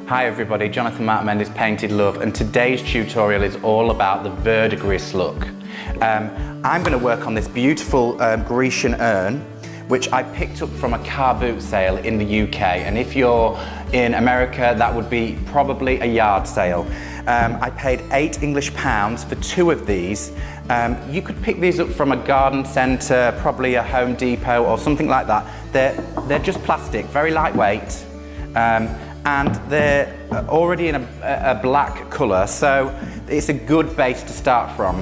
Hi everybody, Jonathan Mark Mendes, Painted Love, and today's tutorial is all about the verdigris look. I'm going to work on this beautiful Grecian urn, which I picked up from a car boot sale in the UK, and if you're in America that would be probably a yard sale. I paid £8 for 2 of these. You could pick these up from a garden centre, probably a Home Depot or something like that. They're just plastic, very lightweight, and they're already in a black colour, so it's a good base to start from.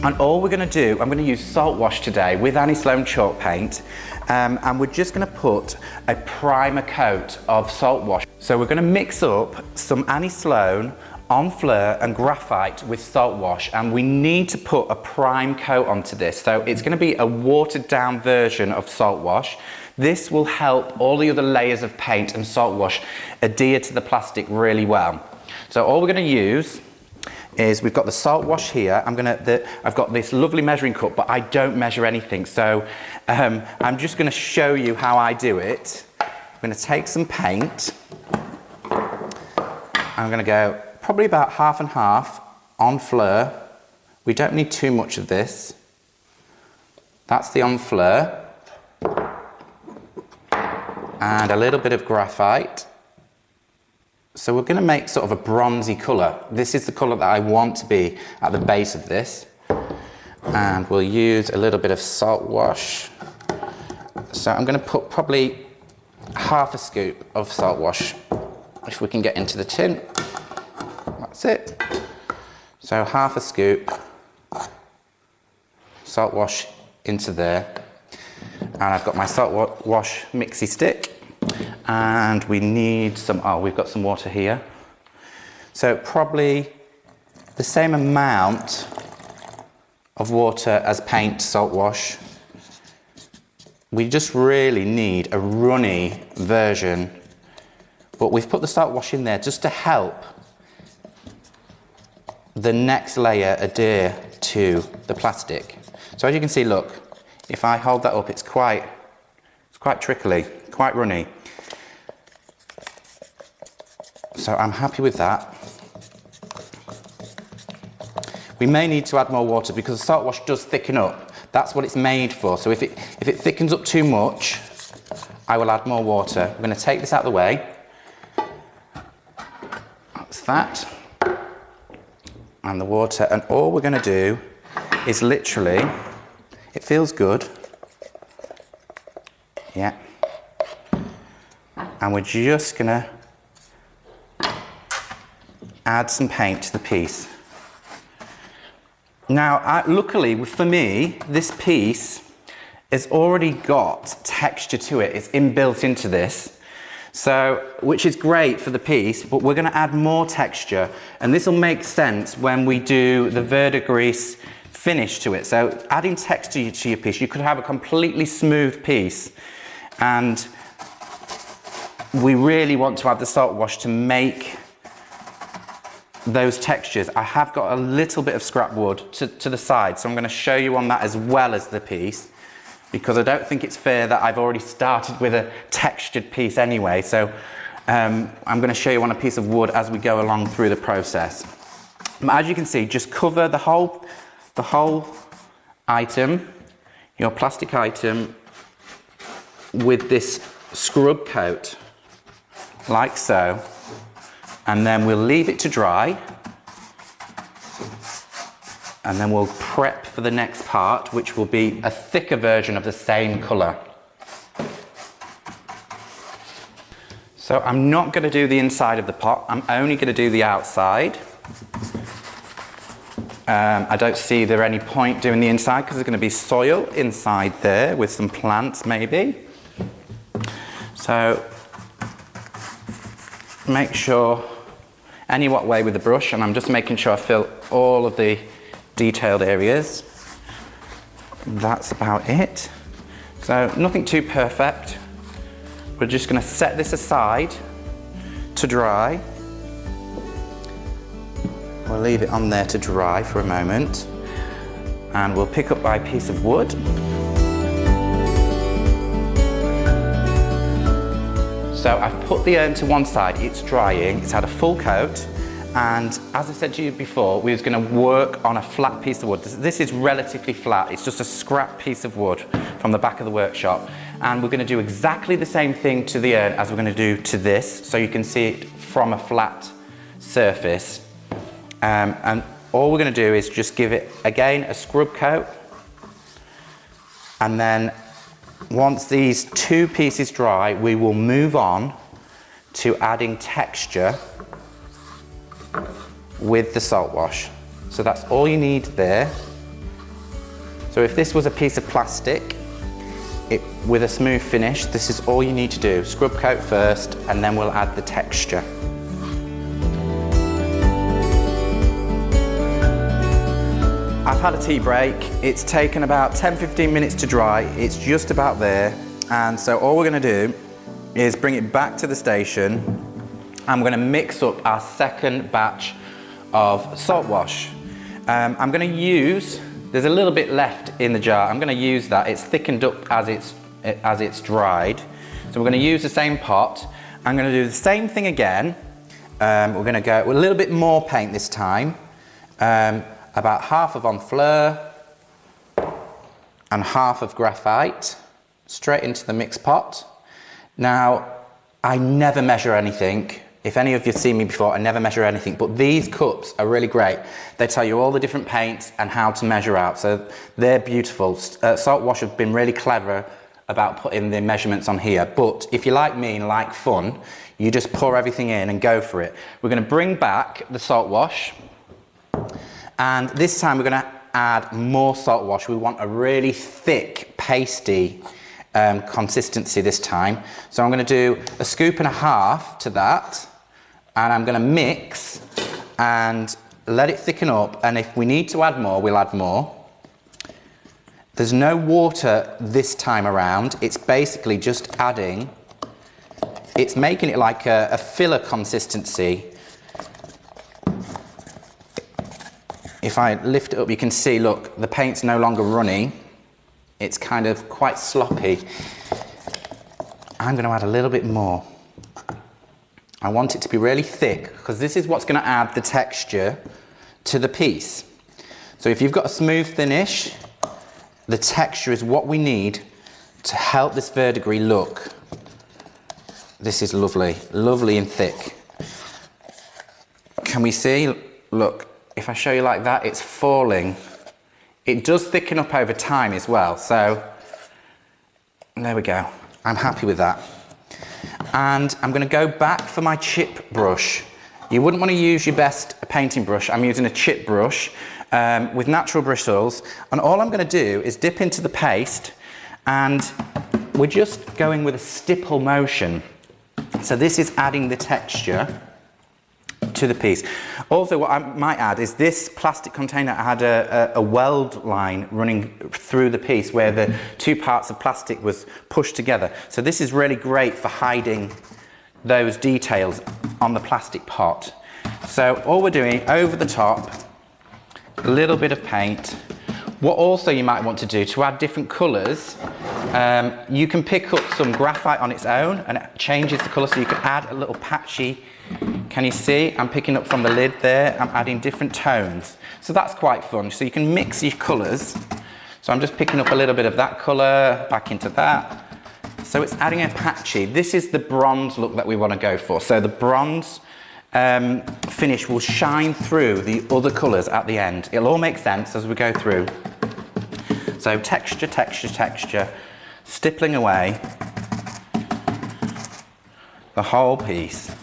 And all we're going to do, I'm going to use salt wash today with Annie Sloan chalk paint, and we're just going to put a primer coat of salt wash. So we're going to mix up some Annie Sloan Enfleur and graphite with salt wash, and we need to put a prime coat onto this. So it's going to be a watered down version of salt wash. This will help all the other layers of paint and salt wash adhere to the plastic really well. So all we're going to use is, we've got the salt wash here. I've got this lovely measuring cup, but I don't measure anything, so I'm just going to show you how I do it. I'm going to take some paint. I'm going to go probably about half and half Enfleur. We don't need too much of this. That's the Enfleur. And a little bit of graphite. So we're going to make sort of a bronzy colour. This is the colour that I want to be at the base of this. And we'll use a little bit of salt wash. So I'm going to put probably half a scoop of salt wash, if we can get into the tin. That's it. So half a scoop salt wash into there. And I've got my salt wash mixie stick. And we need some, we've got some water here. So probably the same amount of water as paint, salt wash. We just really need a runny version, but we've put the salt wash in there just to help the next layer adhere to the plastic. So as you can see, look, if I hold that up, it's quite trickly, quite runny. So I'm happy with that. We may need to add more water because the salt wash does thicken up. That's what it's made for. So if it thickens up too much, I will add more water. I'm going to take this out of the way. That's that. And the water. And all we're going to do is literally, it feels good. Yeah. And we're just going to add some paint to the piece. Now, luckily for me, this piece has already got texture to it. It's inbuilt into this, so which is great for the piece, but we're going to add more texture, and this will make sense when we do the verdigris finish to it. So adding texture to your piece, you could have a completely smooth piece, and we really want to add the salt wash to make those textures. I have got a little bit of scrap wood to the side, so I'm going to show you on that as well as the piece, because I don't think it's fair that I've already started with a textured piece anyway. So I'm going to show you on a piece of wood as we go along through the process. As you can see, just cover the whole item, your plastic item, with this scrub coat, like so. And then we'll leave it to dry, and then we'll prep for the next part, which will be a thicker version of the same colour. So I'm not going to do the inside of the pot, I'm only going to do the outside. I don't see there any point doing the inside because there's going to be soil inside there with some plants maybe. So make sure any what way with the brush, and I'm just making sure I fill all of the detailed areas. That's about it. So nothing too perfect. We're just going to set this aside to dry. We'll leave it on there to dry for a moment, and we'll pick up my piece of wood. So I've put the urn to one side, it's drying, it's had a full coat, and as I said to you before, we was going to work on a flat piece of wood. This is relatively flat, it's just a scrap piece of wood from the back of the workshop, and we're going to do exactly the same thing to the urn as we're going to do to this, so you can see it from a flat surface. And all we're going to do is just give it, again, a scrub coat, and then once these two pieces dry, we will move on to adding texture with the salt wash. So that's all you need there. So if this was a piece of plastic with a smooth finish, this is all you need to do. Scrub coat first, and then we'll add the texture. I've had a tea break. It's taken about 10-15 minutes to dry. It's just about there. And so all we're going to do is bring it back to the station, and we're going to mix up our second batch of salt wash. I'm going to use, there's a little bit left in the jar. I'm going to use that. It's thickened up as it's dried. So we're going to use the same pot. I'm going to do the same thing again. We're going to go with a little bit more paint this time. About half of Enfleur and half of graphite straight into the mix pot. Now, I never measure anything. If any of you have seen me before, I never measure anything, but these cups are really great. They tell you all the different paints and how to measure out, so they're beautiful. Salt Wash have been really clever about putting the measurements on here, but if you're like me and like fun, you just pour everything in and go for it. We're going to bring back the Salt Wash, and this time we're going to add more salt wash. We want a really thick, pasty consistency this time. So I'm going to do a scoop and a half to that, and I'm going to mix and let it thicken up, and if we need to add more, we'll add more. There's no water this time around. It's basically just adding, it's making it like a filler consistency. If I lift it up, you can see, look, the paint's no longer running. It's kind of quite sloppy. I'm going to add a little bit more. I want it to be really thick, because this is what's going to add the texture to the piece. So if you've got a smooth finish, the texture is what we need to help this verdigris look. This is lovely, lovely and thick. Can we see? Look. If I show you like that, it's falling. It does thicken up over time as well, so there we go. I'm happy with that. And I'm going to go back for my chip brush. You wouldn't want to use your best painting brush. I'm using a chip brush with natural bristles, and all I'm going to do is dip into the paste, and we're just going with a stipple motion. So this is adding the texture to the piece. Also, what I might add is this plastic container had a weld line running through the piece where the two parts of plastic was pushed together. So this is really great for hiding those details on the plastic pot. So all we're doing, over the top, a little bit of paint. What also you might want to do to add different colours, you can pick up some graphite on its own and it changes the colour, so you can add a little patchy. Can you see? I'm picking up from the lid there, I'm adding different tones. So that's quite fun. So you can mix your colours. So I'm just picking up a little bit of that colour, back into that. So it's adding a patchy. This is the bronze look that we want to go for. So the bronze finish will shine through the other colours at the end. It'll all make sense as we go through. So texture, texture, texture, stippling away the whole piece.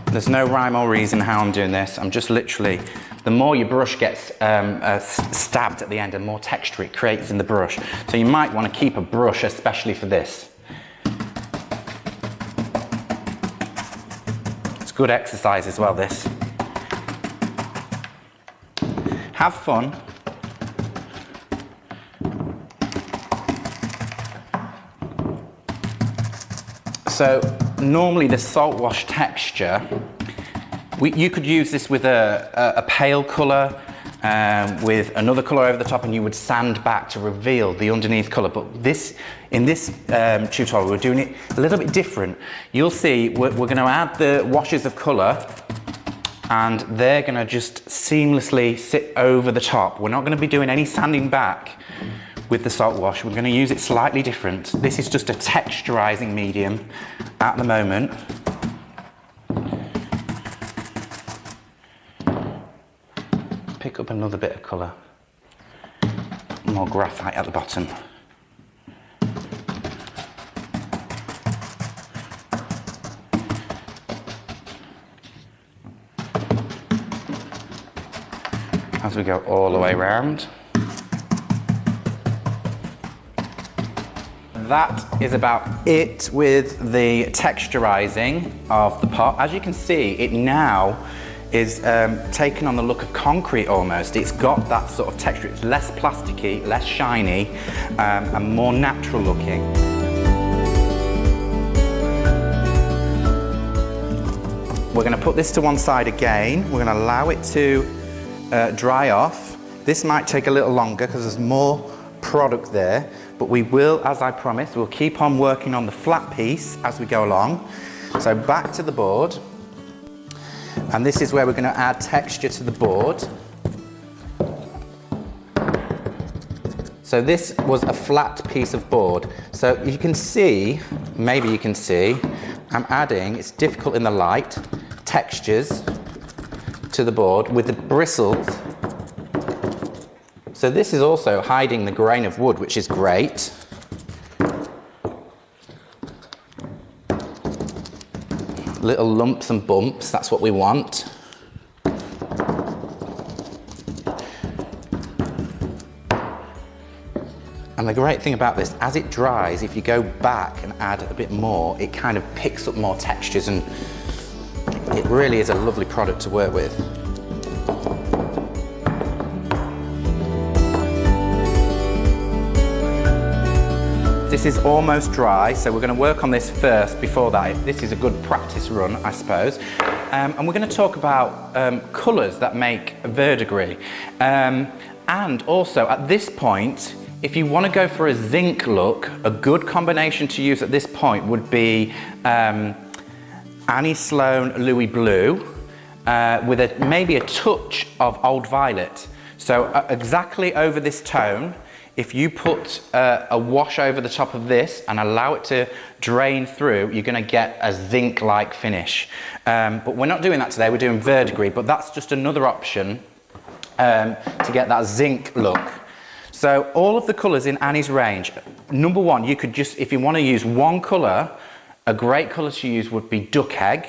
There's no rhyme or reason how I'm doing this. I'm just literally, the more your brush gets stabbed at the end, the more texture it creates in the brush. So you might want to keep a brush especially for this. It's good exercise as well, this. Have fun. So normally the salt wash texture, you could use this with a pale colour. with another colour over the top, and you would sand back to reveal the underneath colour. But in this tutorial, we're doing it a little bit different. You'll see we're going to add the washes of colour, and they're going to just seamlessly sit over the top. We're not going to be doing any sanding back with the salt wash. We're going to use it slightly different. This is just a texturising medium at the moment. Pick up another bit of colour, more graphite at the bottom. As we go all the way around. That is about it with the texturising of the pot. As you can see, it now is taken on the look of concrete almost. It's got that sort of texture. It's less plasticky, less shiny, and more natural looking. We're going to put this to one side again. We're going to allow it to dry off. This might take a little longer because there's more product there, but we will, as I promised, we'll keep on working on the flat piece as we go along. So back to the board. And this is where we're going to add texture to the board. So this was a flat piece of board. So you can see, maybe you can see, I'm adding, it's difficult in the light, textures to the board with the bristles. So this is also hiding the grain of wood, which is great. Little lumps and bumps, that's what we want. And the great thing about this, as it dries, if you go back and add a bit more, it kind of picks up more textures, and it really is a lovely product to work with. This is almost dry, so we're going to work on this first before that. This is a good practice run, I suppose. And we're going to talk about colours that make verdigris. And also, at this point, if you want to go for a zinc look, a good combination to use at this point would be Annie Sloan Louis Blue with maybe a touch of Old Violet. So exactly over this tone. If you put a wash over the top of this and allow it to drain through, you're going to get a zinc-like finish. But we're not doing that today, we're doing verdigris, but that's just another option to get that zinc look. So all of the colours in Annie's range, number one, you could just, if you want to use one colour, a great colour to use would be duck egg.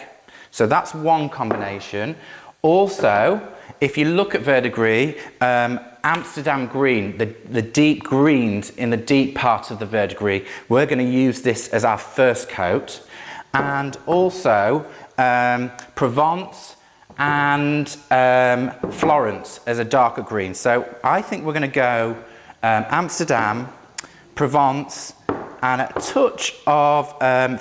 So that's one combination. Also, if you look at verdigris, Amsterdam green, the deep greens in the deep part of the verdigris, we're going to use this as our first coat. And also Provence and Florence as a darker green. So I think we're going to go Amsterdam, Provence, and a touch of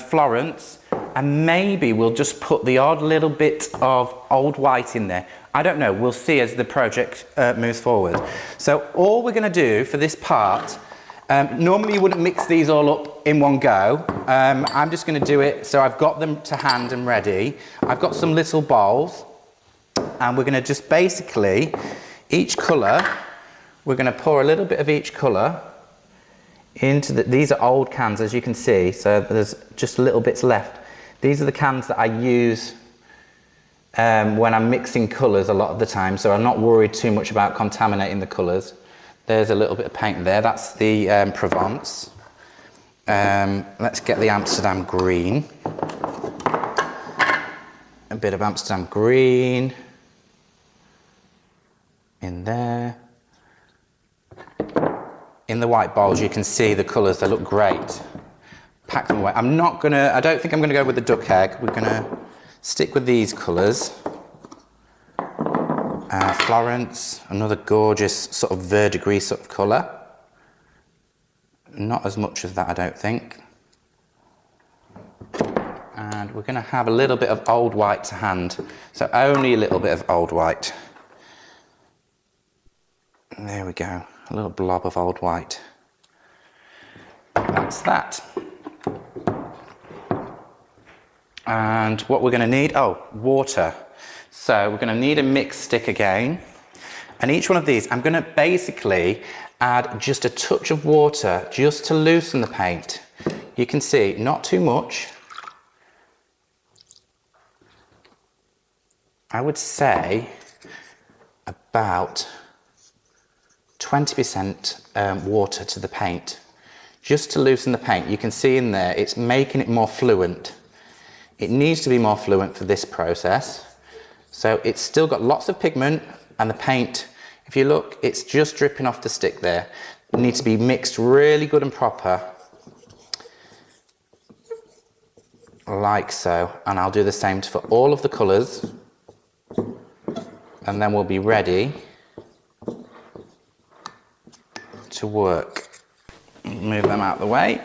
Florence, and maybe we'll just put the odd little bit of old white in there. I don't know, we'll see as the project moves forward. So all we're going to do for this part, normally you wouldn't mix these all up in one go. I'm just going to do it, so I've got them to hand and ready. I've got some little bowls, and we're going to just basically, each colour, we're going to pour a little bit of each colour into these are old cans, as you can see, so there's just little bits left. These are the cans that I use when I'm mixing colours a lot of the time, so I'm not worried too much about contaminating the colours. There's a little bit of paint there, that's the Provence. Let's get the Amsterdam green. A bit of Amsterdam green in there. In the white bowls you can see the colours, they look great. Pack them away. I don't think I'm gonna go with the duck egg. We're gonna stick with these colours. Florence, another gorgeous sort of verdigris sort of colour. Not as much as that, I don't think. And we're going to have a little bit of old white to hand. So only a little bit of old white. There we go, a little blob of old white. That's that. And what we're going to need, water. So we're going to need a mix stick again. And each one of these, I'm going to basically add just a touch of water just to loosen the paint. You can see, not too much. I would say about 20% water to the paint, just to loosen the paint. You can see in there, it's making it more fluent. It needs to be more fluent for this process. So it's still got lots of pigment, and the paint, if you look, it's just dripping off the stick there. It needs to be mixed really good and proper, like so. And I'll do the same for all of the colours, and then we'll be ready to work. Move them out of the way.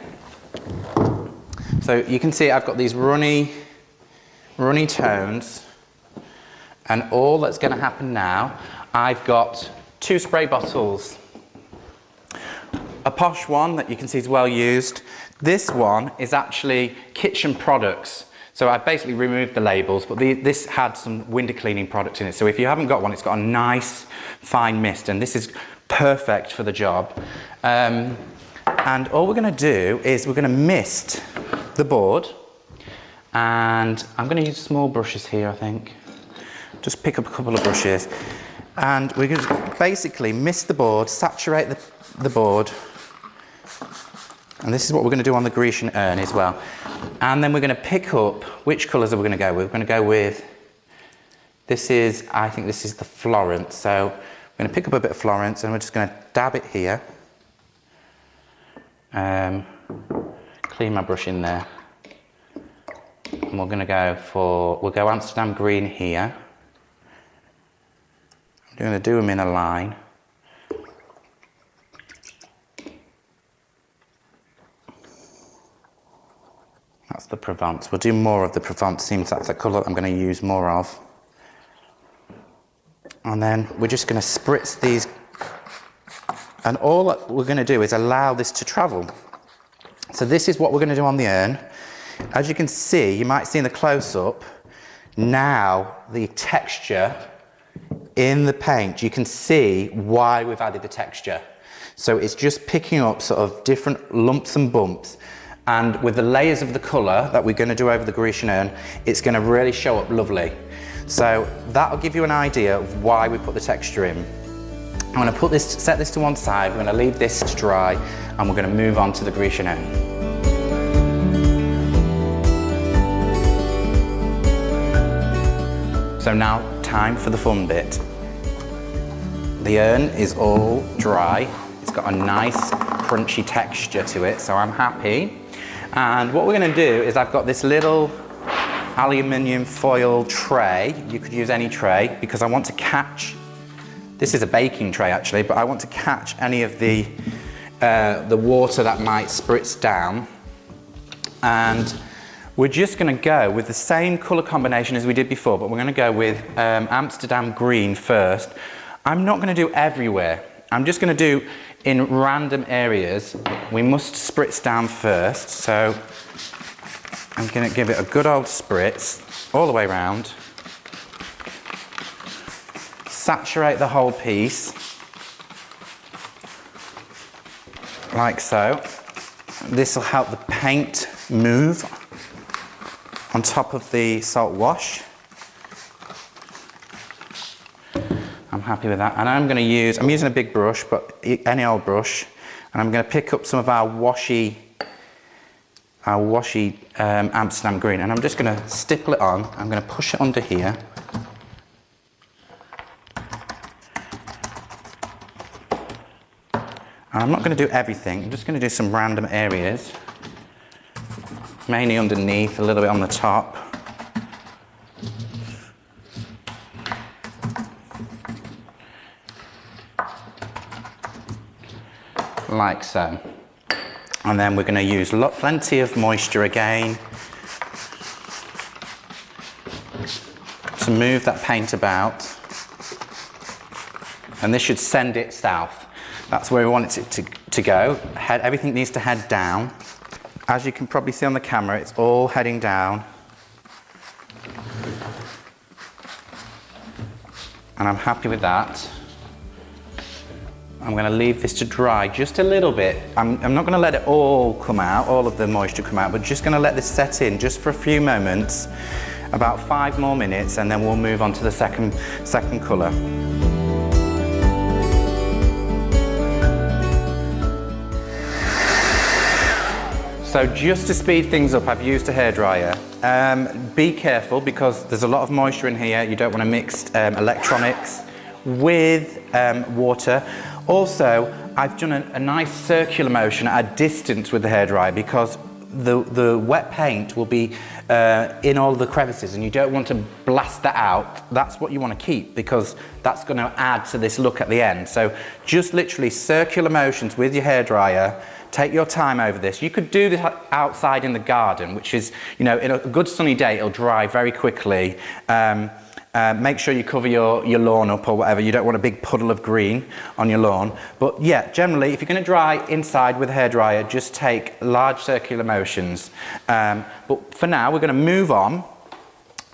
So you can see I've got these runny tones, and all that's going to happen now, I've got 2 spray bottles. A posh one that you can see is well used. This one is actually kitchen products. So I basically removed the labels, but this had some window cleaning product in it. So if you haven't got one, it's got a nice fine mist, and this is perfect for the job. And all we're going to do is we're going to mist the board, and I'm going to use small brushes here, I think. Just pick up a couple of brushes, and we're going to basically mist the board, saturate the board, and this is what we're going to do on the Grecian urn as well. And then we're going to pick up, which colours are we going to go with? We're going to go with, I think this is the Florence, so we're going to pick up a bit of Florence, and we're just going to dab it here. Clean my brush in there, and we're going to we'll go Amsterdam green here. I'm going to do them in a line. That's the Provence. We'll do more of the Provence, seems that's the colour I'm going to use more of. And then we're just going to spritz these, and all that we're going to do is allow this to travel. So this is what we're going to do on the urn. As you can see, you might see in the close-up, now the texture in the paint, you can see why we've added the texture. So it's just picking up sort of different lumps and bumps, and with the layers of the colour that we're going to do over the Grecian urn, it's going to really show up lovely. So that'll give you an idea of why we put the texture in. I'm going to set this to one side, we're going to leave this to dry, and we're going to move on to the Grecian urn. So now, time for the fun bit. The urn is all dry. It's got a nice crunchy texture to it, so I'm happy. And what we're going to do is I've got this little aluminium foil tray. You could use any tray, because I want to catch, this is a baking tray actually, but I want to catch any of the water that might spritz down. And we're just going to go with the same colour combination as we did before, but we're going to go with Amsterdam green first. I'm not going to do everywhere. I'm just going to do in random areas. We must spritz down first, so I'm going to give it a good old spritz all the way around. Saturate the whole piece, like so. This will help the paint move on top of the salt wash. I'm happy with that, and I'm using a big brush, but any old brush, and I'm going to pick up some of our washy Amsterdam green, and I'm just going to stipple it on. I'm going to push it under here. And I'm not going to do everything, I'm just going to do some random areas, mainly underneath, a little bit on the top. Like so. And then we're going to use plenty of moisture again to move that paint about. And this should send it south. That's where we want it to go. Everything needs to head down. As you can probably see on the camera, it's all heading down. And I'm happy with that. I'm going to leave this to dry just a little bit. I'm not going to let it all come out, all of the moisture come out, but just going to let this set in just for a few moments, about 5 more minutes, and then we'll move on to the second colour. So just to speed things up, I've used a hairdryer. Be careful because there's a lot of moisture in here. You don't want to mix electronics with water. Also, I've done a nice circular motion at a distance with the hairdryer because the wet paint will be in all the crevices and you don't want to blast that out. That's what you want to keep because that's going to add to this look at the end. So just literally circular motions with your hairdryer. Take your time over this. You could do this outside in the garden, which is, you know, in a good sunny day, it'll dry very quickly. Make sure you cover your lawn up or whatever. You don't want a big puddle of green on your lawn. But yeah, generally, if you're going to dry inside with a hairdryer, just take large circular motions. But for now, we're going to move on.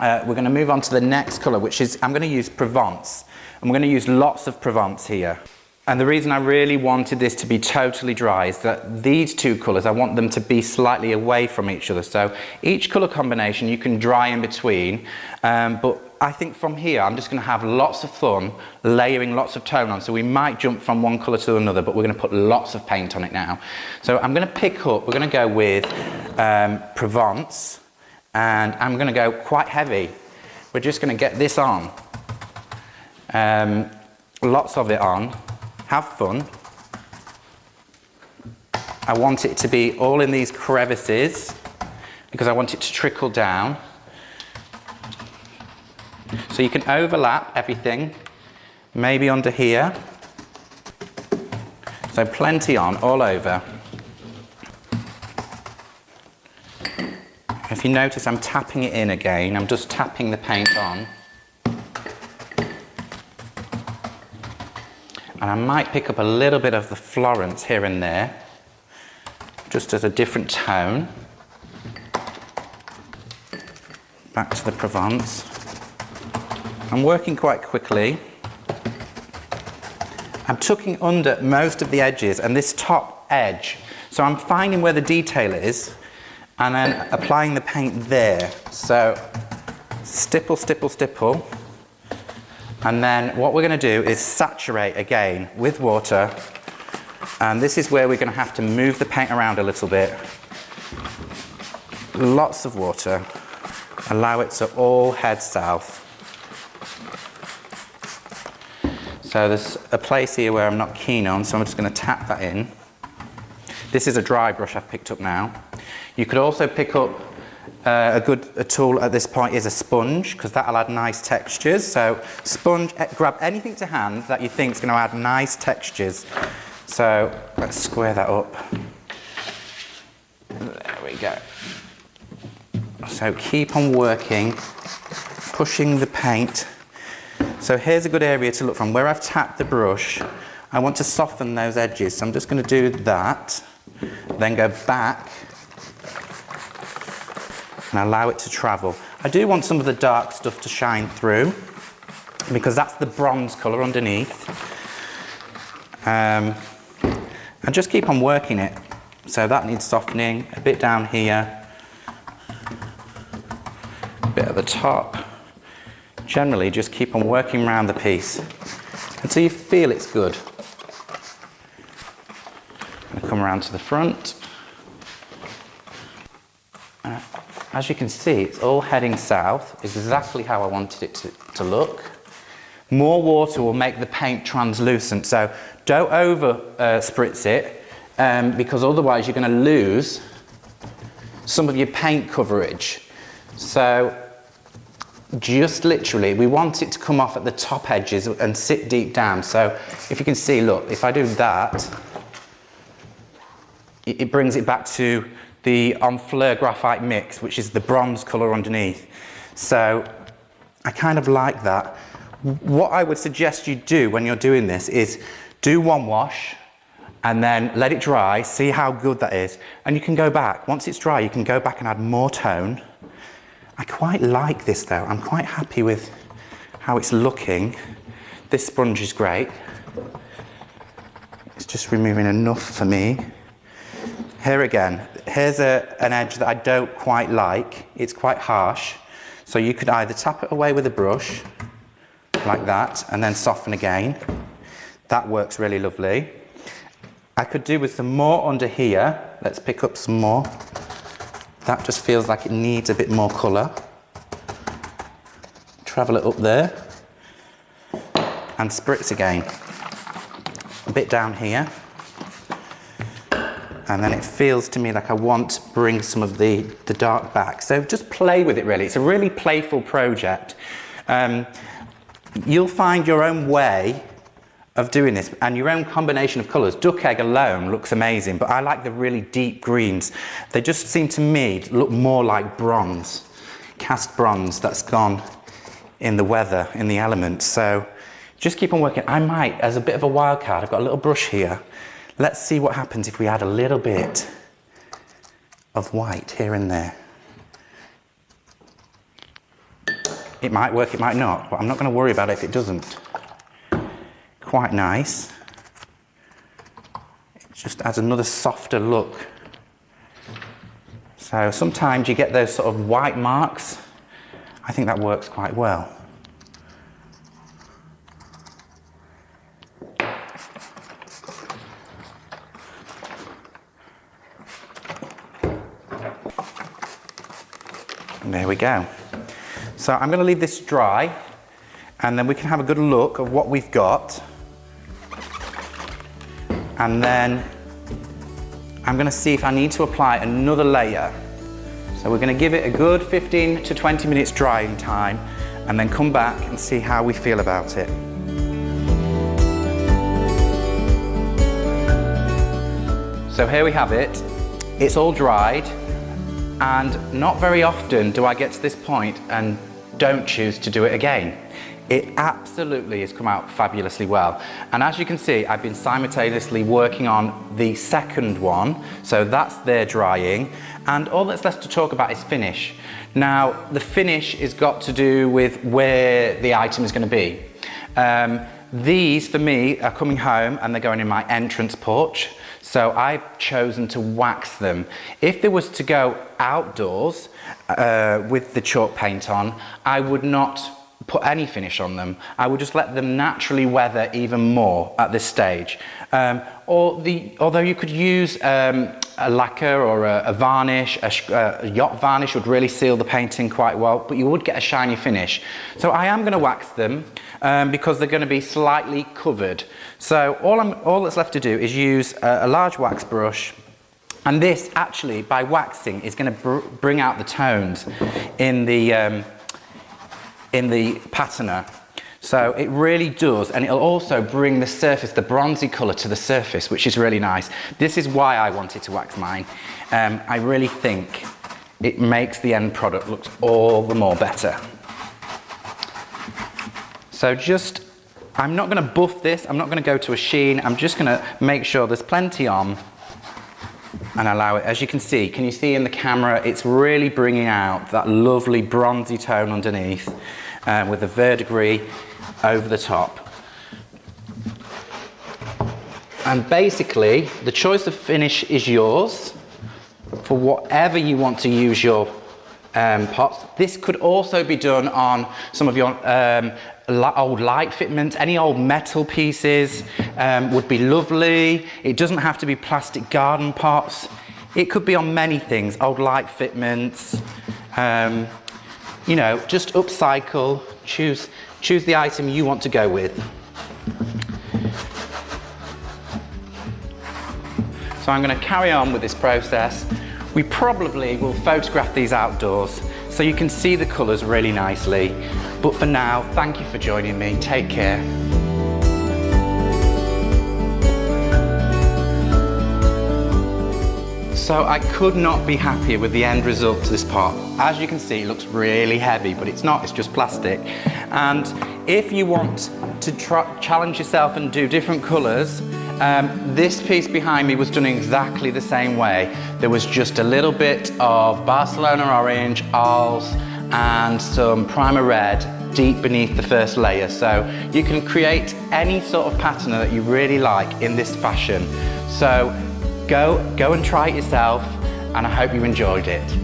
We're going to move on to the next colour, which is, I'm going to use Provence. And we're going to use lots of Provence here. And the reason I really wanted this to be totally dry is that these two colours, I want them to be slightly away from each other. So each colour combination you can dry in between, but I think from here I'm just going to have lots of fun layering lots of tone on. So we might jump from one colour to another, but we're going to put lots of paint on it now. So I'm going to pick up, we're going to go with Provence, and I'm going to go quite heavy. We're just going to get this on, lots of it on. Have fun. I want it to be all in these crevices because I want it to trickle down. So you can overlap everything, maybe under here. So plenty on all over. If you notice, I'm tapping it in again. I'm just tapping the paint on. And I might pick up a little bit of the Florence here and there, just as a different tone. Back to the Provence. I'm working quite quickly. I'm tucking under most of the edges and this top edge. So I'm finding where the detail is and then applying the paint there. So stipple, stipple, stipple. And then what we're going to do is saturate again with water. And this is where we're going to have to move the paint around a little bit. Lots of water. Allow it to all head south. So there's a place here where I'm not keen on, so I'm just going to tap that in. This is a dry brush I've picked up now. You could also pick up a tool at this point is a sponge, because that'll add nice textures. So sponge, grab anything to hand that you think is going to add nice textures. So let's square that up. There we go. So keep on working, pushing the paint. So here's a good area to look from. Where I've tapped the brush, I want to soften those edges. So I'm just going to do that, then go back and allow it to travel. I do want some of the dark stuff to shine through because that's the bronze colour underneath. And just keep on working it. So that needs softening, a bit down here, a bit at the top. Generally, just keep on working around the piece until you feel it's good. I'm going to come around to the front. As you can see, it's all heading south, exactly how I wanted it to look. More water will make the paint translucent, so don't over spritz it, because otherwise you're going to lose some of your paint coverage. So just literally, we want it to come off at the top edges and sit deep down. So if you can see, look, if I do that, it brings it back to the Enfleur graphite mix, which is the bronze colour underneath. So I kind of like that. what I would suggest you do when you're doing this is do one wash and then let it dry, see how good that is, and you can go back. Once it's dry, you can go back and add more tone. I quite like this though. I'm quite happy with how it's looking. This sponge is great. It's just removing enough for me. Here again, here's an edge that I don't quite like. It's quite harsh. So you could either tap it away with a brush, like that, and then soften again. That works really lovely. I could do with some more under here. Let's pick up some more. That just feels like it needs a bit more colour. Travel it up there. And spritz again. A bit down here. And then it feels to me like I want to bring some of the dark back. So just play with it really. It's a really playful project. You'll find your own way of doing this and your own combination of colours. Duck egg alone looks amazing, but I like the really deep greens. They just seem to me to look more like bronze, cast bronze that's gone in the weather, in the elements. So just keep on working. I might, as a bit of a wild card, I've got a little brush here. Let's see what happens if we add a little bit of white here and there. It might work, it might not, but I'm not going to worry about it if it doesn't. Quite nice. It just adds another softer look. So sometimes you get those sort of white marks. I think that works quite well. And there we go. So I'm going to leave this dry and then we can have a good look of what we've got. And then I'm going to see if I need to apply another layer. So we're going to give it a good 15 to 20 minutes drying time and then come back and see how we feel about it. So here we have it. It's all dried, and not very often do I get to this point and don't choose to do it again. It absolutely has come out fabulously well. And as you can see, I've been simultaneously working on the second one. So that's there drying. And all that's left to talk about is finish. Now, the finish has got to do with where the item is going to be. These, for me, are coming home and they're going in my entrance porch. So I've chosen to wax them. If there was to go outdoors with the chalk paint on, I would not put any finish on them. I would just let them naturally weather even more at this stage. Although you could use a lacquer or a varnish, a yacht varnish would really seal the painting quite well, but you would get a shiny finish. So I am going to wax them because they're going to be slightly covered. So all that's left to do is use a large wax brush. And this actually, by waxing, is going to bring out the tones in the patterner. So it really does, and it'll also bring the surface, the bronzy colour to the surface, which is really nice. This is why I wanted to wax mine. I really think it makes the end product look all the more better. So I'm not going to buff this, I'm not going to go to a sheen, I'm just going to make sure there's plenty on and allow it. As you can you see in the camera, it's really bringing out that lovely bronzy tone underneath with the verdigris over the top. And basically, the choice of finish is yours for whatever you want to use your pots. This could also be done on some of your old light fitments. Any old metal pieces would be lovely. It doesn't have to be plastic garden pots. It could be on many things, old light fitments. You know, just upcycle, choose the item you want to go with. So I'm going to carry on with this process. We probably will photograph these outdoors so you can see the colours really nicely. But for now, thank you for joining me. Take care. So I could not be happier with the end result to this pot. As you can see, it looks really heavy, but it's not, it's just plastic. And if you want to challenge yourself and do different colours, this piece behind me was done exactly the same way. There was just a little bit of Barcelona orange, Arles, and some primer red deep beneath the first layer. So you can create any sort of pattern that you really like in this fashion. So go and try it yourself, and I hope you enjoyed it.